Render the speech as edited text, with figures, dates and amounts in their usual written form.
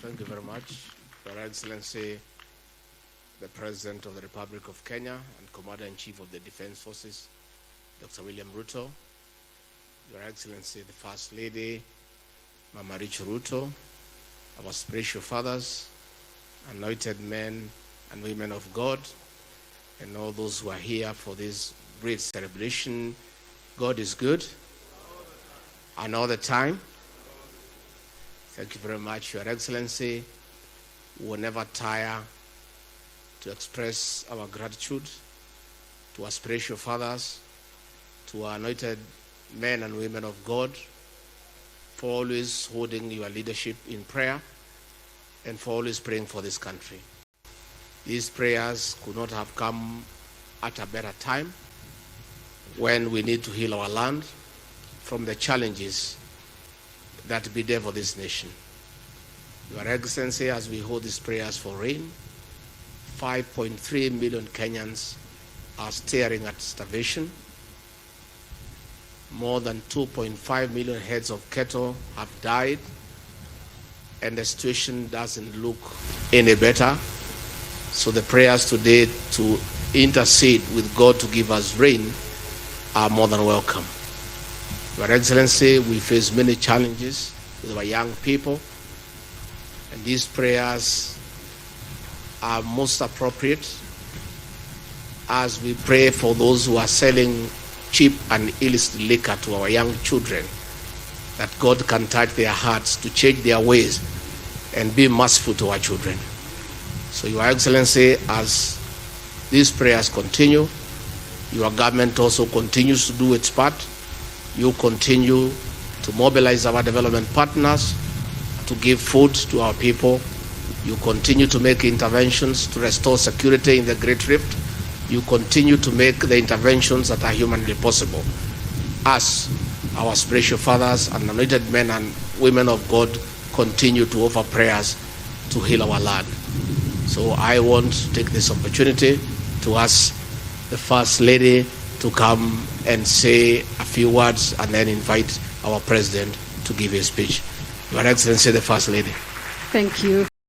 Thank you very much, Your Excellency, the President of the Republic of Kenya and Commander-in-Chief of the Defense Forces, Dr. William Ruto, Your Excellency, the First Lady, Mama Ruto, our spiritual fathers, anointed men and women of God, and all those who are here for this great celebration. God is good, and all the time. Thank you very much, Your Excellency. We will never tire to express our gratitude to our spiritual fathers, to our anointed men and women of God, for always holding your leadership in prayer and for always praying for this country. These prayers could not have come at a better time when we need to heal our land from the challenges that be there for this nation. Your Excellency, as we hold these prayers for rain, 5.3 million Kenyans are staring at starvation. More than 2.5 million heads of cattle have died, and the situation doesn't look any better. So the prayers today to intercede with God to give us rain are more than welcome. Your Excellency, we face many challenges with our young people, and these prayers are most appropriate as we pray for those who are selling cheap and illicit liquor to our young children, that God can touch their hearts to change their ways and be merciful to our children. So, Your Excellency, as these prayers continue, your government also continues to do its part. You continue to mobilize our development partners to give food to our people. You continue to make interventions to restore security in the Great Rift. You continue to make the interventions that are humanly possible. As our spiritual fathers and anointed men and women of God continue to offer prayers to heal our land. So I want to take this opportunity to ask the First Lady to come and say a few words and then invite our President to give a speech. Your Excellency, the First Lady. Thank you.